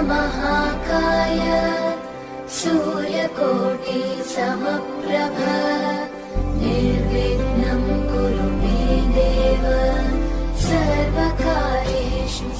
महाकाय सूर्यकोटि समप्रभ निर्विघ्नं कुरु मे देव सर्वकार्येषु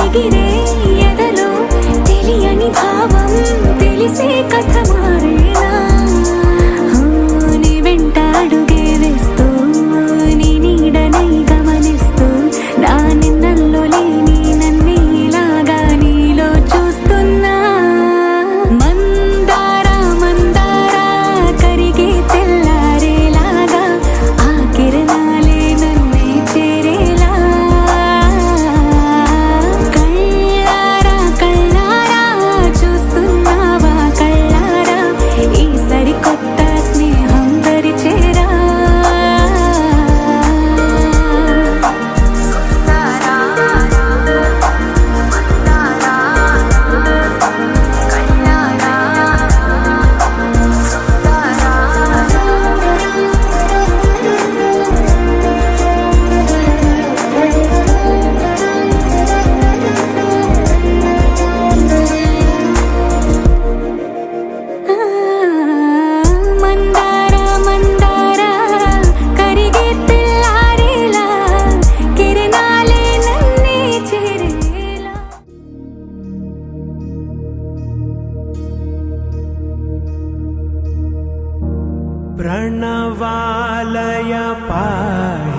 ఎగిరే ఎదలో తెలియని భావం తెలిసే కథ మారేనా నీ వెంట అడుగే వేస్తూ నీ నీడనై గమనిస్తూ నా నిన్నల్లో లేని నన్నే ఇలాగా నీలో చూస్తున్నా మందారా మందారా కరిగే తెల్లారేలాగా ఆ కిరణాలే నన్నే చేరేలా प्रणवालय पाहि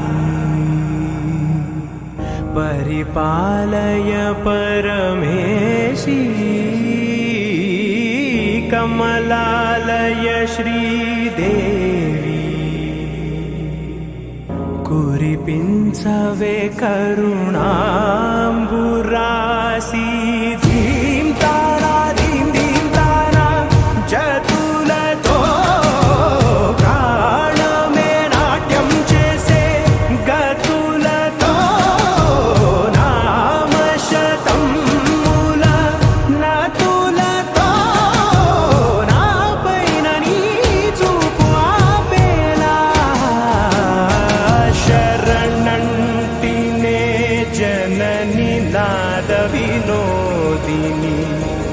परिपालय परमेशी कमलालय श्रीदेवी कुरिपिंचवे करुणांबुरासी धीम तारा धीम धीम तारा जतुलतो विनोदिनी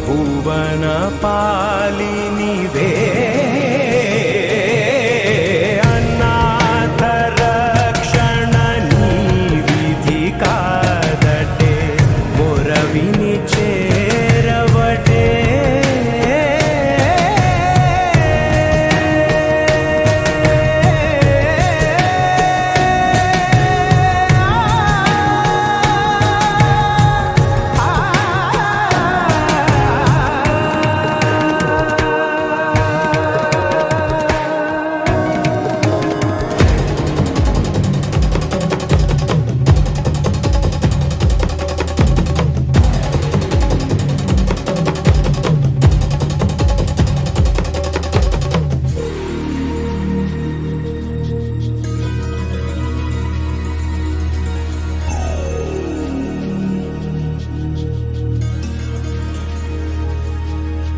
भुवन पालिनी वे अनाथ रक्षणनी विधि कादटे मोरविनी चेरवटे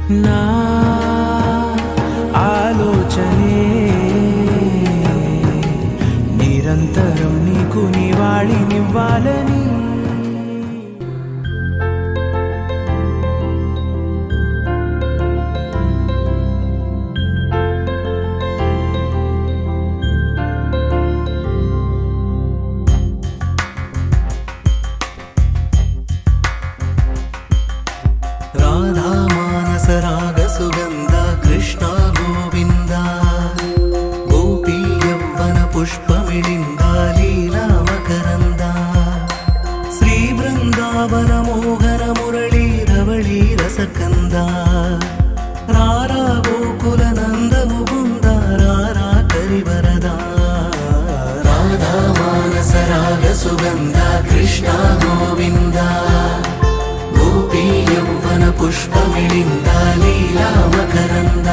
నా ఆలోచనే నిరంతరం నీకు నివాళినివ్వాలని. రాధా మానస రాగ సుగంధ కృష్ణ గోవింద గోపీ యవ్వన పుష్పమిళింద లీలా మకరంద శ్రీ బృందావన మోహన మురళీ రవళీ రసకంద రారా గోకుల నంద ముకుంద రారా కరివరద. రాధా మానస రాగ సుగంధ కృష్ణ గోవింద గోపీ యవ్వన పుష్పమిళింద లీలా మకరంద.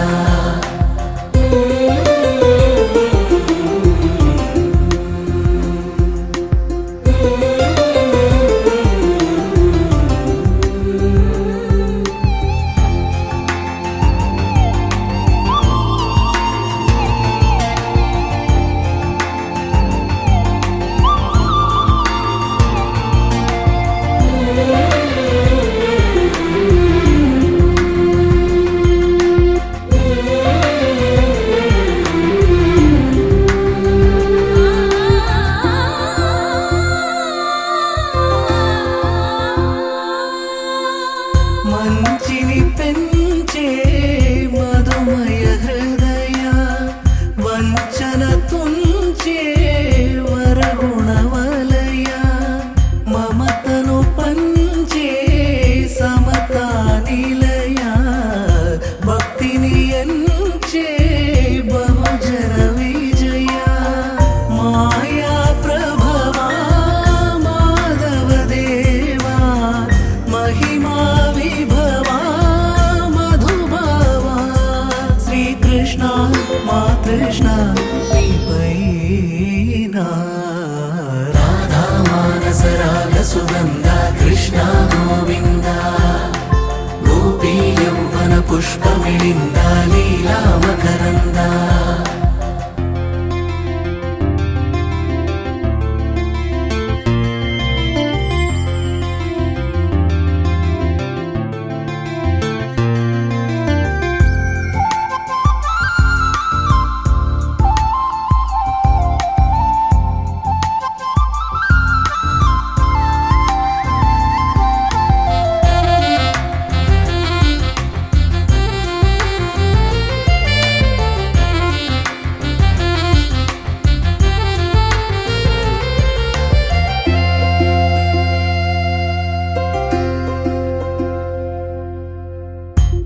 మంచిని పెంచే మధుమయ హృదయ వంచన తుంచే వరగుణవలయ మమతను పంచే సమతా నిలయ భక్తిని ఎంచే బహుజన విజయ మాయా ప్రభవా మాధవ దేవా మహిమా విభవా మధుభావా శ్రీకృష్ణ మా కృష్ణ నీపైన. రాధా మానస రాగ సుగంధ కృష్ణ గోవింద గోపీ యవ్వన పుష్పమిళింద లీలా మకరంద.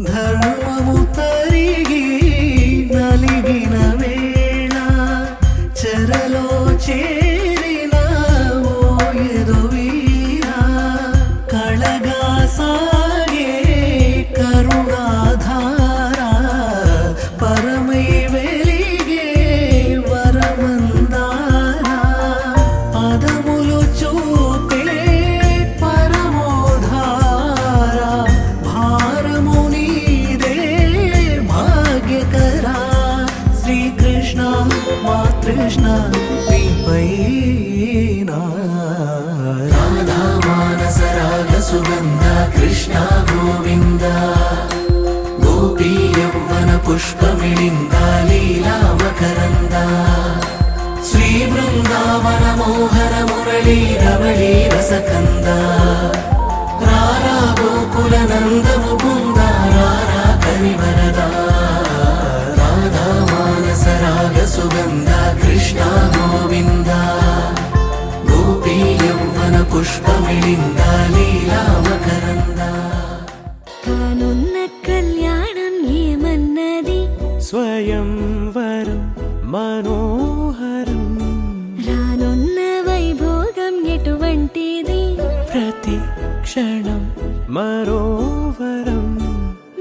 ధర్మము తరిగి నలిగిన వేళ చెరలో చేరిన ఓయదు వీరా కళగా సాగే కరుణాధార పరమై వెలిగే వరమందార పదములు చూపే పరమోధార భారము నీదే భాగ్యకరా శ్రీకృష్ణ మా కృష్ణ నీపైన. రాధా మానస రాగ సుగంధ కృష్ణ గోవింద గోపీ యవ్వన పుష్పమిళింద లీలా మకరంద శ్రీ బృందావన మోహన మురళీ రవళీ రసకంద రారా గోకుల నంద ముకుంద రారా కరివరద. రాధా మానస రాగ సుగంధ కృష్ణ గోవింద గోపీ యవ్వన పుష్పమిళింద లీలా మకరంద. కానున్న కళ్యాణం ఏమన్నది స్వయంవరం మనోహరం రానున్న వైభోగం ఎటువంటిది ప్రతి క్షణం మరోవరం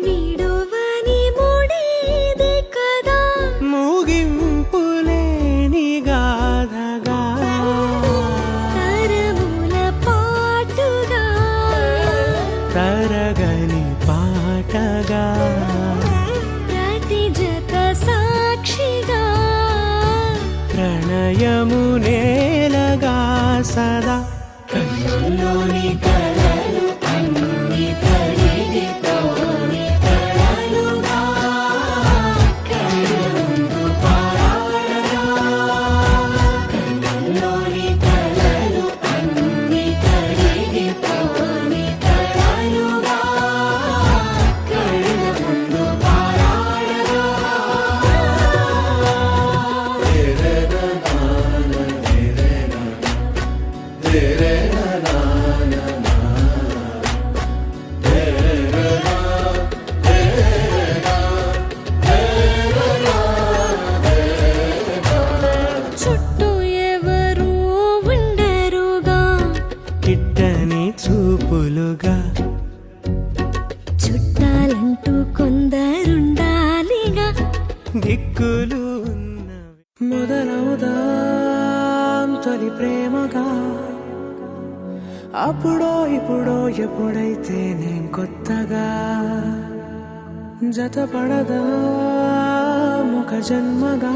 వీడోవని మూడేది కదా ముగింపులేని గాథగా తరముల పాటుగా తరగని పాట మాటగా ప్రతి జత సాక్షిగా ప్రణయము నేలగా సదా కన్నుల్లోని కలలు అన్ని కరిగిపోని కలలుగా కళ్ళుందు పారాడగా కన్నుల్లోని కలలు అన్ని కరిగిపోని కలలుగా కళ్ళుందు పారాడగా చుట్టూ ఎవరు ఉండరుగా కిట్టని చూపులుగా చుట్టాలంటూ కొందరుండాలిగా దిక్కులు ఉన్నవి మొదలవుదాం తొలి ప్రేమగా అప్పుడో ఇప్పుడో ఎప్పుడైతే నేను కొత్తగా జతపడదా ఒక జన్మగా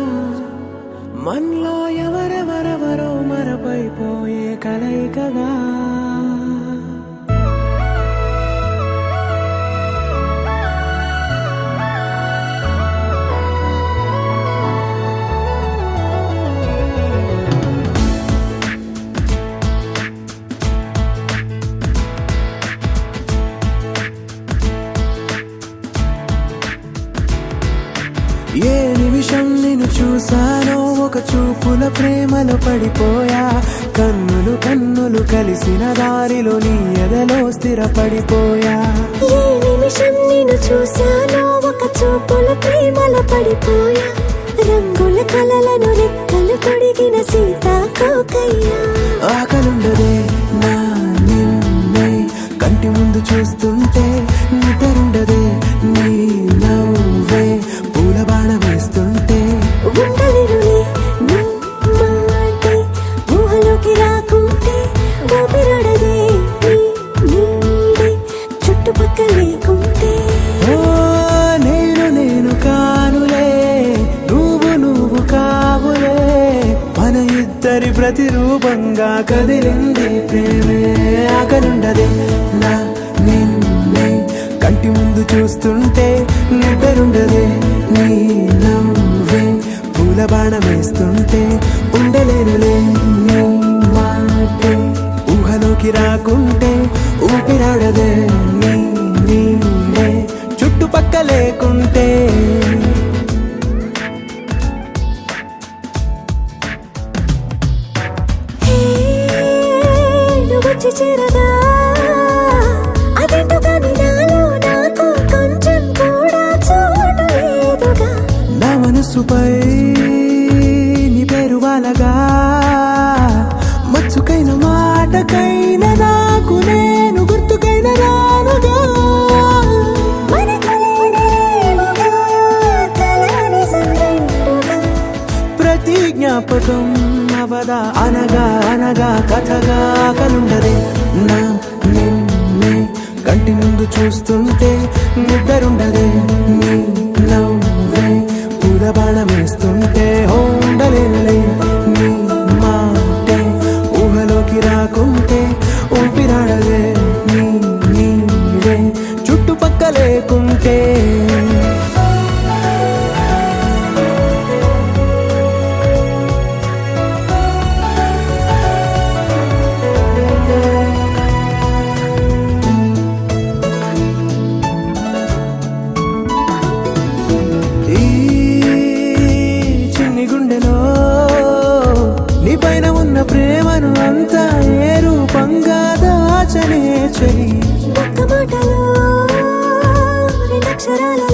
మనలో ఎవరెవరెవరో మరపైపోయే కలయికగా ఏ నిమిషం నేను చూసానో ఒక చూపుల ప్రేమలో పడిపోయా కన్నులు కన్నులు కలిసిన దారిలో నీ ఎదలో స్థిరపడిపోయా ఏ నిమిషం నేను చూశానో ఒక చూపుల ప్రేమలో పడిపోయా రంగుల కలలను రెక్కలు తొడిగిన సీతాకోకయ్యా ఆకలుండదే నా నిన్నే కంటి ముందు చూస్తుంటే నిద్రుండదే నీ నవ్వే పూల బాణ వేస్తుంటే ఉండలేనులే నీ మాటే ఊహలోకి రాకుంటే ఊపిరాడదే నీ నీడే చుట్టుపక్కల లేకుంటే ఓ నేను కానులే నువ్వు కావులే మన ఇద్దరి ప్రతిరూపంగా కదిలింది ప్రేమే ఆకలుండదే నా నిన్నే కంటి ముందు చూస్తుంటే నిద్రుండదే నీ నవ్వే పూల బాణం వేస్తుంటే ఉండలేనులే నీ మాటే ఊహలోకి రాకుంటే ఊపిరాడదే నీ నీడే చుట్టుపక్క లేకుంటే హే నువ్వు వచ్చి చేరగా అదేంటో కానీ నాలో నాకు కొంచెం కూడా చోటు లేదుగా నా మనసుపై నీ పేరు వాలగా మచ్చుకైన మాటకైన నాకు నేను గుర్తుకైన రానుగా మనకులేనేమోగా కలని సంగంటుగా ప్రతి జ్ఞాపకం అవదా అనగా అనగా కథగా కలుండదే నా నిన్నే కంటి ముందు చూస్తుంటే నిద్రుండదే నీ నవ్వే పూల బాణం వేస్తుంటే ఉండలేనులే నీ మాటే ఊహలోకి రాకుంటే ఊపిరాడదే నీ నీడే చుట్టుపక్క లేకుంటే ఈ చిన్ని గుండెలో నీ పైన ఉన్న ప్రేమను అంతా ఏ రూపంగా దాచనే చలి ఒక్క మాటలో రెండక్షరాలలో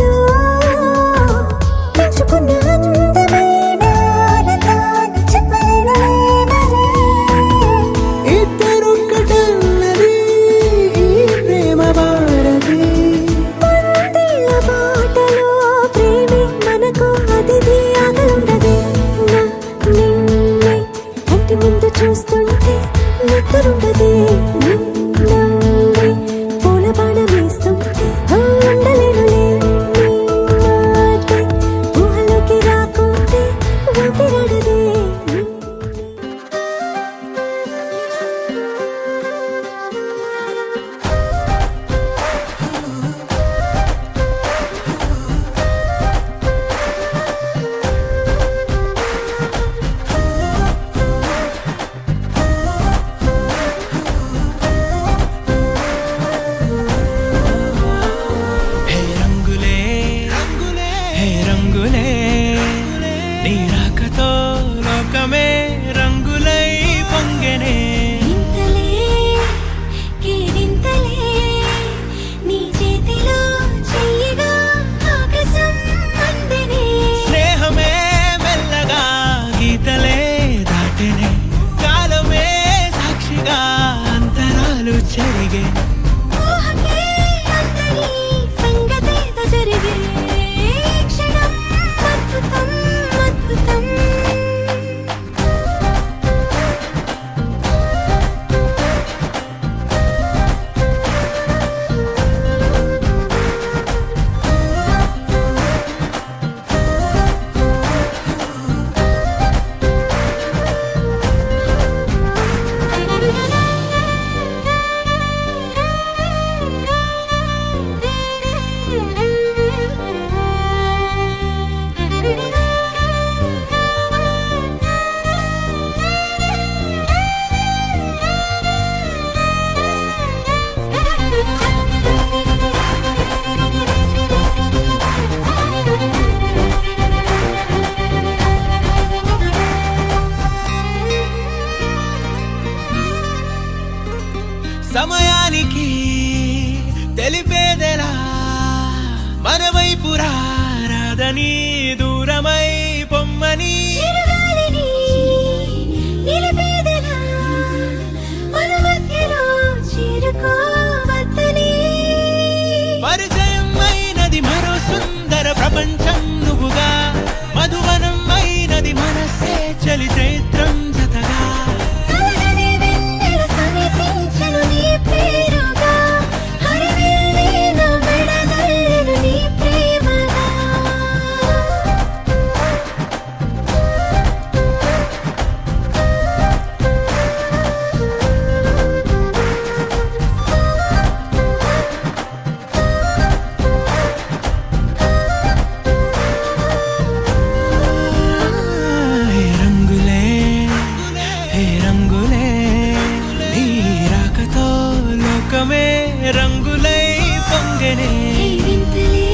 చేరని దూరమై పొమ్మని చిరుగాలిని నిలిపేదెలా మన మధ్యలో చేరుకోవద్దని పరిచయం అయినది మరో సుందర ప్రపంచం నువ్వుగా మధువనం అయినది మనసే చలి చైత్రం జతగా కలగని వెన్నెల సమీపించను నీ పేరుగా హరివెల్లి నా మెడదల్లెను నీ ప్రేమగా హే రంగులే హే రంగులే నీ రాకతో లోకమే రంగులై పొంగనే కేరింతలే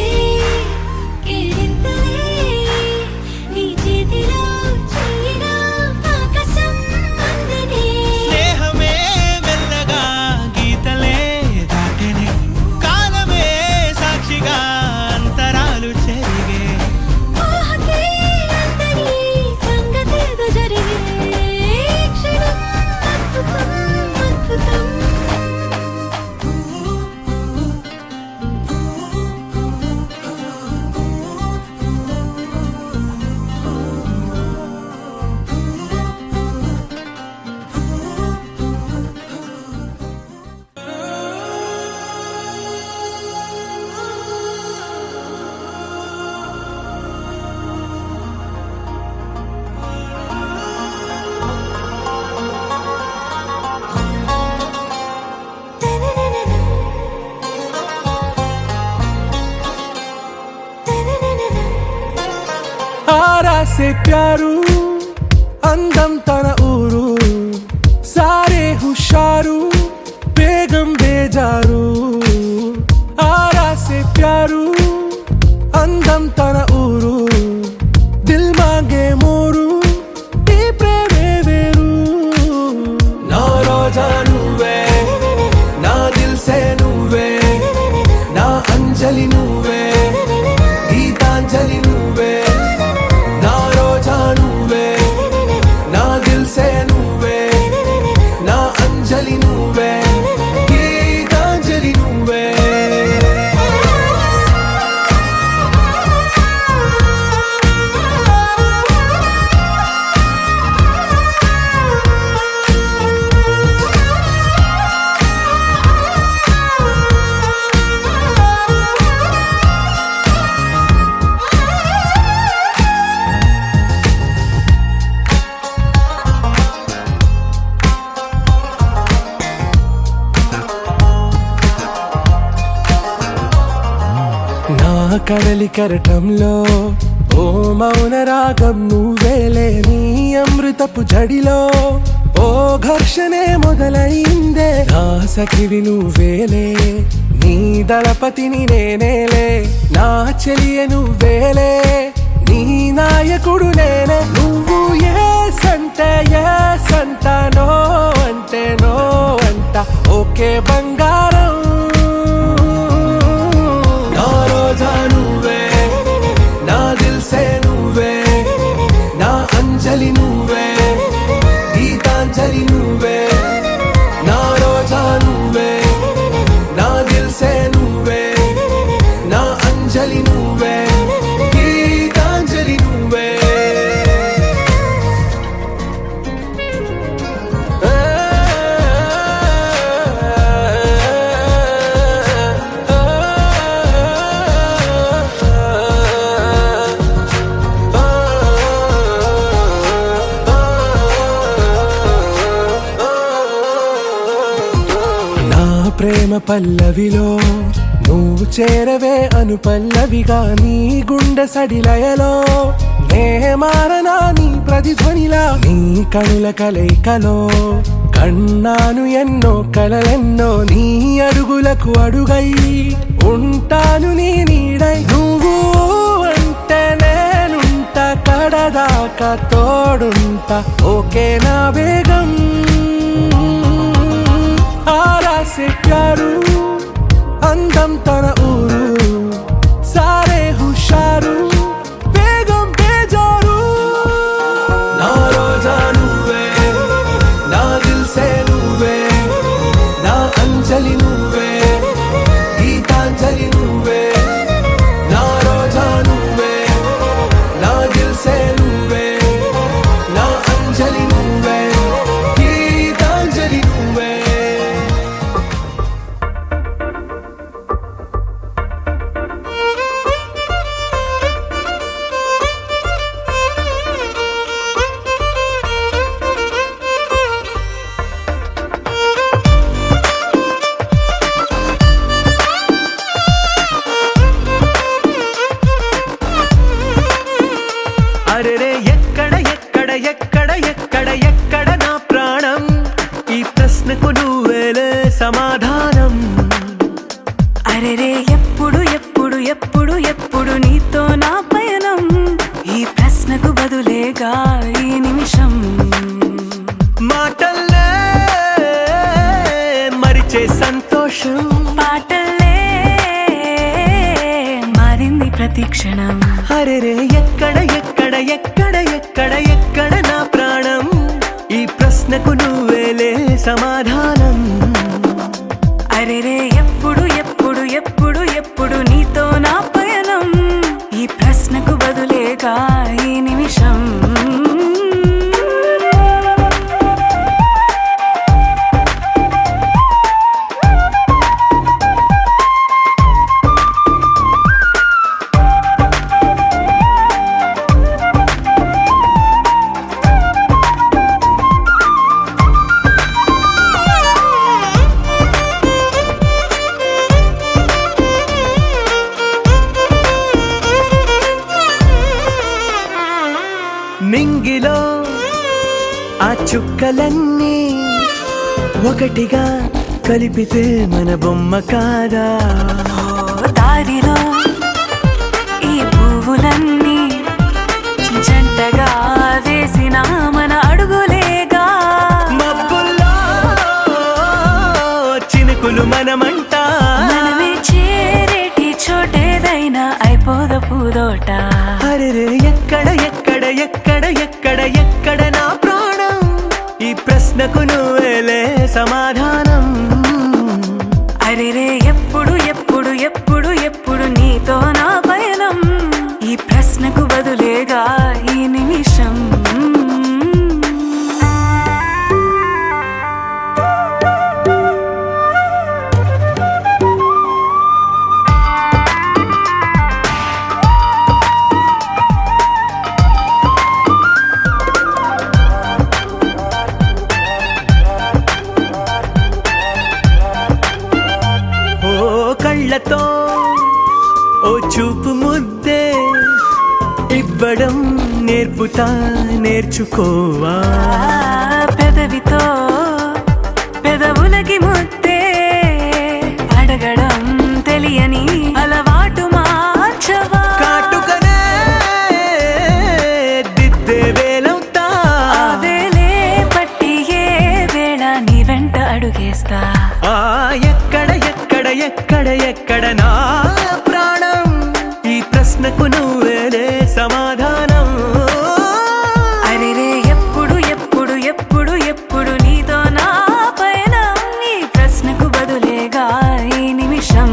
కేరింతలే నీ చేతిలో చెయ్యినా ఆకాశం అందనే స్నేహమే మెల్లగా గీతలే దాటెనే కాలమే సాక్షిగా అంతరాలు చెరిగే ఊహకే అందని సంగతేదో జరిగే క్షణం అద్భుతం అద్భుతం आरा से प्यारू అందం తన ఊరు సారే హుషారు బేగం బేజారు ఆరా సే ప్యారు అందం తన ఊరు దిల్ మాంగే మోరు ఈ ప్రేమే వేరు నా రోజా నువ్వే నా దిల్ సే నువ్వే నా అంజలి నువ్వే గీతాంజలి నువ్వే నా రోజా నువ్వే నా దిల్ సే నువ్వే నా అంజలి నువ్వే గీతాంజలి నువ్వే నా కడలి కరటంలో ఓ మౌన రాగం నువ్వేలే నీ అమృతపు జడిలో ఓ ఘర్షణే మొదలైందే నా సఖివి నువ్వేలే నీ దళపతిని నేనేలే నా చెలియ నువ్వేలే నీ నాయకుడు నేనే నువ్వు ఏ సంట నో అంటే నో అంట ఓకే బంగారం నా రోజా నువ్వే నా దిల్ సే నువ్వే నా అంజలి నువ్వే గీతాంజలి నువ్వే నా రోజా నువ్వే నా దిల్ సే నువ్వే నా అంజలి నువ్వే గీతాంజలి నువ్వే ప్రేమ పల్లవిలో నువ్వు చేరవే అను పల్లవిగా నీ గుండె సడిలయలో నే మారనా నీ ప్రతిధ్వనిలా నీ కనుల కలయికలో కన్నాను ఎన్నో కలలెన్నో నీ అడుగులకు అడుగై ఉంటాను నీ నీడై నువ్వు అంటే నేనుంట కడదాకా తోడుంట ఓకే నా వేగం ఆరా సే ప్యారు అందం తన ఊరు సారే హుషారు ఎప్పుడు నీతో నా పయనం, ఈ ప్రశ్నకు బదులేగా ఈ నిమిషం. మాటల్లే మరిచే సంతోషం, పాటల్లే మారింది ప్రతి క్షణం. అరెరే ఎక్కడ ఎక్కడ ఎక్కడ ఎక్కడ ఎక్కడ నా ప్రాణం, ఈ ప్రశ్నకు నువ్వేలే సమాధానం. అరెరే ఎప్పుడు ఎప్పుడు ఎప్పుడు ఎప్పుడు నీతో నా పయనం, ఈ ప్రశ్నకు బదులేగా ఈ నిమిషం. నింగిలో ఆ చుక్కలన్నీ ఒకటిగా కలిపితే మన బొమ్మ కాదా. దారిలో ఈ పువ్వులన్నీ జంటగా వేసిన మన అడుగులేగా. మబ్బుల్లో చినుకులు మనమంట, మనమే చేరేటి చోటేదైనా అయిపోద పూదోట. అరెరే ఎక్కడ ఎక్కడ ఎక్కడ ఎక్కడ ఎక్కడ నా ప్రాణం, ఈ ప్రశ్నకు నువ్వేలే సమాధానం. అరెరే ఎప్పుడు ఎప్పుడు ఎప్పుడు ఎప్పుడు నీతో నా పయనం, ఈ ప్రశ్నకు బదులేగా ఈ నిమిషం. కళ్ళతో ఓ చూపు ముద్దే ఇవ్వడం నేర్పుతా, నేర్చుకోవా. పెదవితో పెదవులకి ముద్దే అడగడం తెలియని అలవాటు మార్చవా. కాటుకనే దిద్దే వేలవుతా, ఆ వేలే పట్టి ఏ వేళ నీ వెంట అడుగేస్తా. ఎక్కడ ఎక్కడ ఎక్కడ ఎక్కడ నా ప్రాణం, ఈ ప్రశ్నకు నువ్వేలే సమాధానం. అరెరే ఎప్పుడు ఎప్పుడు ఎప్పుడు ఎప్పుడు నీతో నా పయనం, ఈ ప్రశ్నకు బదులేగా ఈ నిమిషం.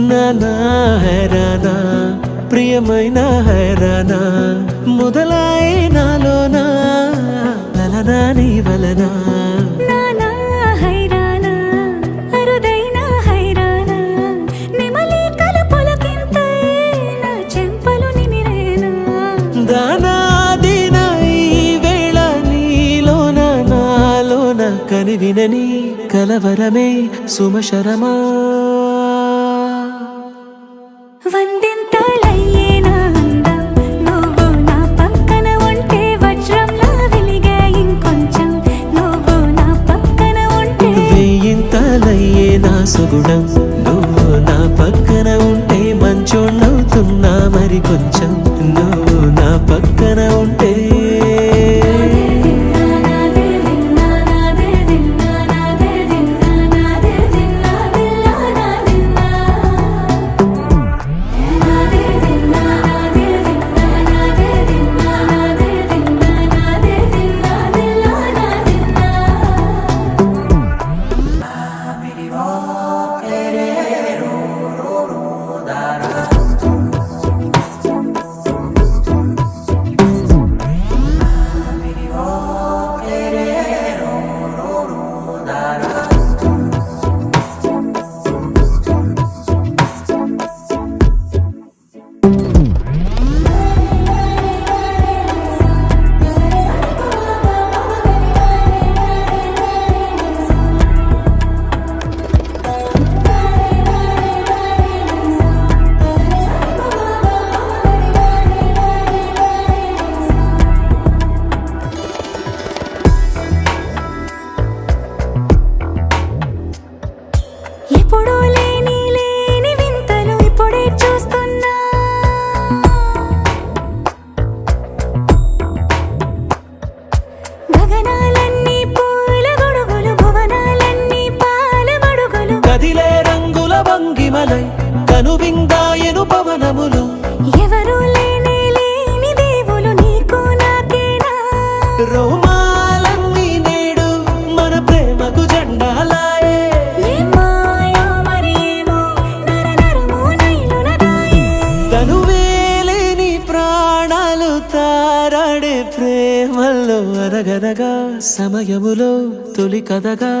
నానా హైరానా ప్రియమైన హైరానా మొదలై నాలోనా లలనా నీ వలనా. నానా హైరానా అరుదైన హైరానా నిమలి కలుపులకింతై నా చెంపలు నిమిరేనా. దానాదిన ఈ వేళ నీలోన నాలోన కనివినని కలవరమే సుమశరమా. వందింతలయ్యే నా అందం, నువ్వు నా పక్కన ఉంటే వజ్రంలా వెలిగే ఇంకొంచెం, నువ్వు నా పక్కన ఉంటే వెయ్యింతలయ్యే నా సుగుణం, నువ్వు నా పక్కన ఉంటే మంచోణ్ణవుతున్నా మరి కొంచెం, నువ్వు నా పక్కన ఉంటే. తను విందాయను పవనములు ఎవరు లేని దేవులు నీకు నాకేనా రోమాలన్నీ నేడు మన ప్రేమకు జెండాలాయే ఏ మాయో మరేమో నరనరమో నైలునదాయే తను వేలేని ప్రాణాలు తారాడే ప్రేమల్లో అనగనగా సమయములో తొలి కథగా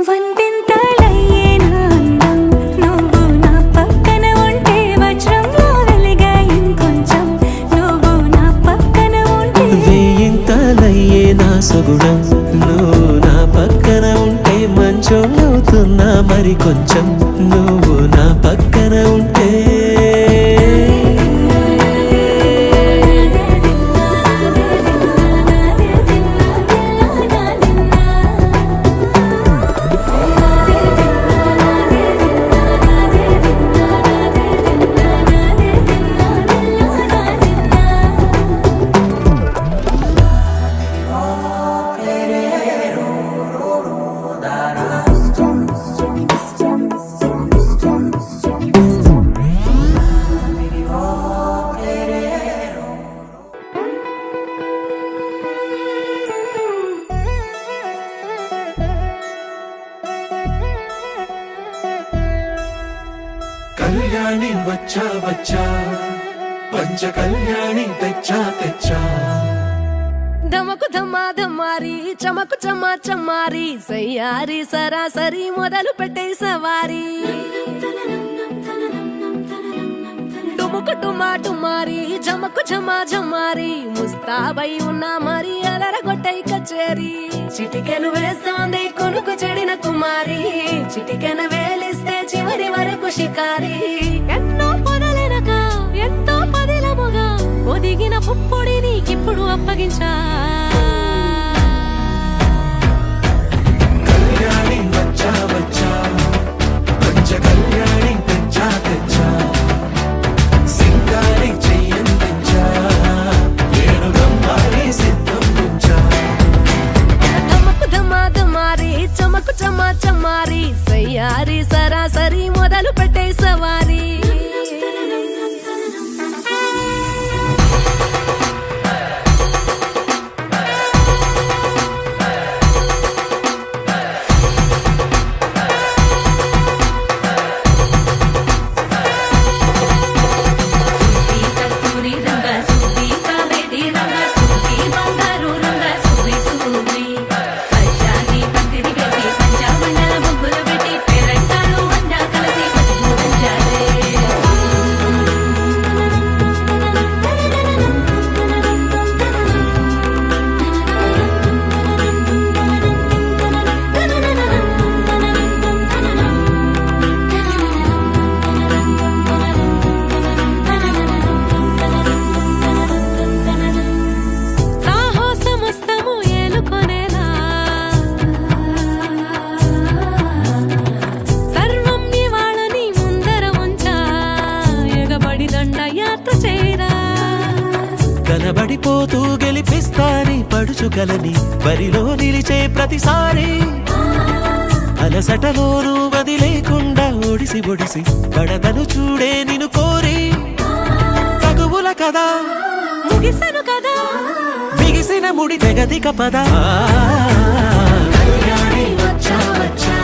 వందెంతలయ్యేనా అందం నువ్వు నా పక్కన ఉంటే వజ్రంలా వెలిగే ఇంకొంచెం నువ్వు నా పక్కన ఉంటే వేయింతలయ్యే నా సొగుడం నువ్వు నా పక్కన ఉంటే మంచం అవుతున్నా మరి కొంచెం నువ్వు నా పక్కన ఉంటే కళ్యాణి వచ్చా వచ్చా పంచ కళ్యాణి తెచ్చా తెచ్చా ధమకు ధమా ధమారి చమకు చమా చమారి సయ్యారి సరాసరి మొదలు పెట్టే సవారి డుముకు టుమా టుమారి జమకు ఝమా ఝమారి ముస్తాబై ఉన్నా మరి అలరగొట్టై కచేరి చిటికెను వేస్తోంది కొనుకు చెడిన కుమారి చిటికెను వేలిస్తే చివరి వరకు షికారి ఎన్నో పొదలెనక ఎంతో పదిలముగా ఒదిగిన పుప్పొడి నీకిప్పుడు అప్పగించా కళ్యాణి వచ్చా వచ్చా పంచ కళ్యాణి తెచ్చా తెచ్చా సింగారి చెయ్యందించా ఏను గమ్మారి సిద్ధం ఉంచా ధమకు ధమా ధమారి చమకు చమా చమారి సయ్యారి సరాసరి మొదలు పెట్టే సవారి సాహసమస్తము ఏలుకొనేలా సర్వం ఇవాళని ముందర ఉంచా ఎగబడి దండయాత్ర చేయరా కనబడిపోతూ గెలిపిస్తాని పడుచుకలని బరిలో నిలిచే ప్రతిసారి అలసటలోనూ వదిలేకుండా ఒడిసి ఒడిసి పడతను చూడే నిన్ను కోరి తగువుల కదా ముగిసను కదా బిగిసిన ముడి తెగదిక పద కళ్యాణి వచ్చా వచ్చా